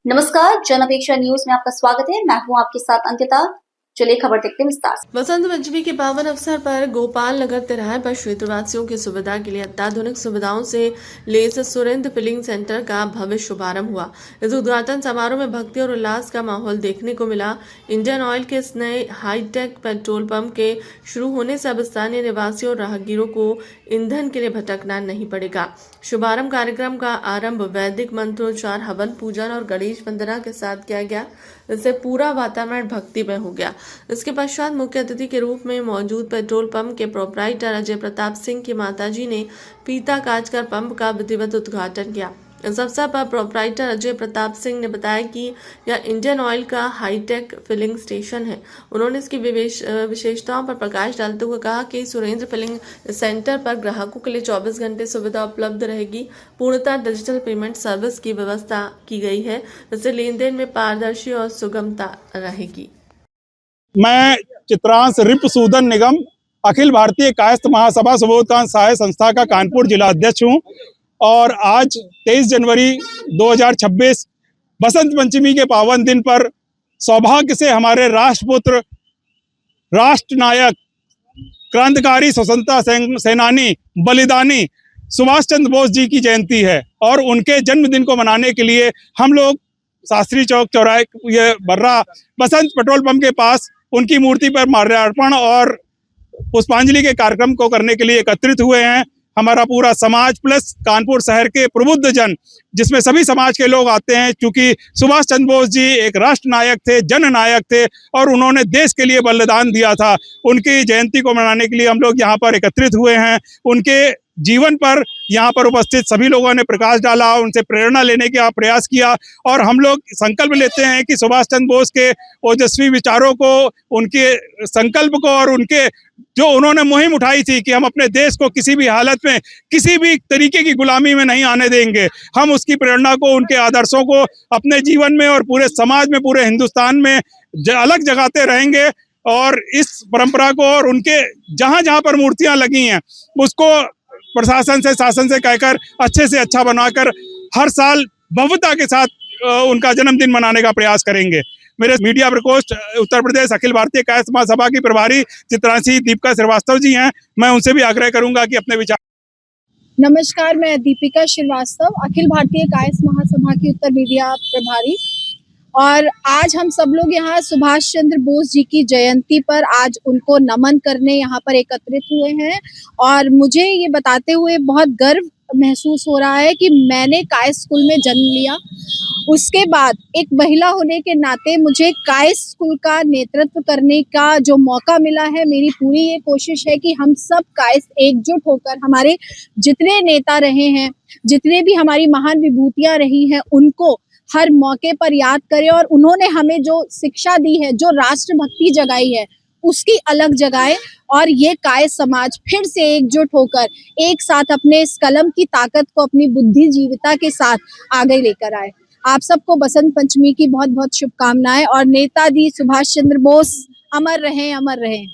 नमस्कार, जन अपेक्षा न्यूज में आपका स्वागत है। मैं हूं आपके साथ अंकिता। चलिए खबर देखते हैं विस्तार से। बसंत पंचमी के पावन अवसर पर गोपाल नगर तिराहे पर क्षेत्रवासियों की सुविधा के लिए अत्याधुनिक सुविधाओं से लैस सुरेंद्र फिलिंग सेंटर का भव्य शुभारंभ हुआ। इस उद्घाटन समारोह में भक्ति और उल्लास का माहौल देखने को मिला। इंडियन ऑयल के इस नए हाईटेक पेट्रोल पंप के शुरू होने से अब स्थानीय निवासियों और राहगीरों को ईंधन के लिए भटकना नहीं पड़ेगा। शुभारंभ कार्यक्रम का आरंभ वैदिक मंत्रोच्चार, हवन पूजन और गणेश वंदना के साथ किया गया, इससे पूरा वातावरण भक्तिमय हो गया। इसके पश्चात मुख्य अतिथि के रूप में मौजूद पेट्रोल पंप के प्रोपराइटर अजय प्रताप सिंह की माताजी ने फीता काटकर पंप का विधिवत उद्घाटन किया। इस अवसर पर प्रोपराइटर अजय प्रताप सिंह ने बताया कि यह इंडियन ऑयल का हाईटेक फिलिंग स्टेशन है। उन्होंने इसकी विशेषताओं पर प्रकाश डालते हुए कहा कि सुरेंद्र फिलिंग सेंटर पर ग्राहकों के लिए 24 घंटे सुविधा उपलब्ध रहेगी। पूर्णतः डिजिटल पेमेंट सर्विस की व्यवस्था की गई है, जिससे लेन देन में पारदर्शी और सुगमता रहेगी। मैं चित्रांश रिपुसूदन निगम अखिल भारतीय कायस्थ महासभा सुबोधकांत सहाय संस्था का कानपुर जिला अध्यक्ष हूं और आज 23 जनवरी 2026 बसंत पंचमी के पावन दिन पर सौभाग्य से हमारे राष्ट्रपुत्र, राष्ट्र नायक, क्रांतिकारी स्वतंत्रता सेनानी, बलिदानी सुभाष चंद्र बोस जी की जयंती है और उनके जन्मदिन को मनाने के लिए हम लोग शास्त्री चौक चौराहे ये बर्रा बसंत पेट्रोल पंप के पास उनकी मूर्ति पर माल्यार्पण और पुष्पांजलि के कार्यक्रम को करने के लिए एकत्रित हुए हैं। हमारा पूरा समाज प्लस कानपुर शहर के प्रबुद्ध जन, जिसमें सभी समाज के लोग आते हैं, क्योंकि सुभाष चंद्र बोस जी एक राष्ट्र नायक थे, जन नायक थे और उन्होंने देश के लिए बलिदान दिया था। उनकी जयंती को मनाने के लिए हम लोग यहाँ पर एकत्रित हुए हैं। उनके जीवन पर यहाँ पर उपस्थित सभी लोगों ने प्रकाश डाला, उनसे प्रेरणा लेने का प्रयास किया और हम लोग संकल्प लेते हैं कि सुभाष चंद्र बोस के ओजस्वी विचारों को, उनके संकल्प को और उनके जो उन्होंने मुहिम उठाई थी कि हम अपने देश को किसी भी हालत में, किसी भी तरीके की गुलामी में नहीं आने देंगे, हम उसकी प्रेरणा को, उनके आदर्शों को अपने जीवन में और पूरे समाज में, पूरे हिंदुस्तान में अलग जगाते रहेंगे और इस परंपरा को और उनके जहाँ जहाँ पर मूर्तियाँ लगी हैं उसको प्रशासन से, शासन से कहकर अच्छे से अच्छा बनाकर हर साल भव्यता के साथ उनका जन्मदिन मनाने का प्रयास करेंगे। मेरे मीडिया प्रकोष्ठ उत्तर प्रदेश अखिल भारतीय कायस्थ महासभा की प्रभारी चित्रांशी दीपिका श्रीवास्तव जी हैं। मैं उनसे भी आग्रह करूंगा कि अपने विचार। नमस्कार, मैं दीपिका श्रीवास्तव, अखिल भारतीय कायस्थ महासभा की उत्तर मीडिया प्रभारी। और आज हम सब लोग यहाँ सुभाष चंद्र बोस जी की जयंती पर आज उनको नमन करने यहाँ पर एकत्रित हुए हैं और मुझे ये बताते हुए बहुत गर्व महसूस हो रहा है कि मैंने कायस्थ स्कूल में जन्म लिया। उसके बाद एक महिला होने के नाते मुझे कायस्थ स्कूल का नेतृत्व करने का जो मौका मिला है। मेरी पूरी ये कोशिश है कि हम सब कायस्थ एकजुट होकर हमारे जितने नेता रहे हैं, जितने भी हमारी महान विभूतियां रही हैं, उनको हर मौके पर याद करें और उन्होंने हमें जो शिक्षा दी है, जो राष्ट्रभक्ति जगाई है, उसकी अलग जगाए और ये कायस्थ समाज फिर से एकजुट होकर एक साथ अपने इस कलम की ताकत को अपनी बुद्धिजीविता के साथ आगे लेकर आए। आप सबको बसंत पंचमी की बहुत बहुत शुभकामनाएं और नेताजी सुभाष चंद्र बोस अमर रहें, अमर रहें।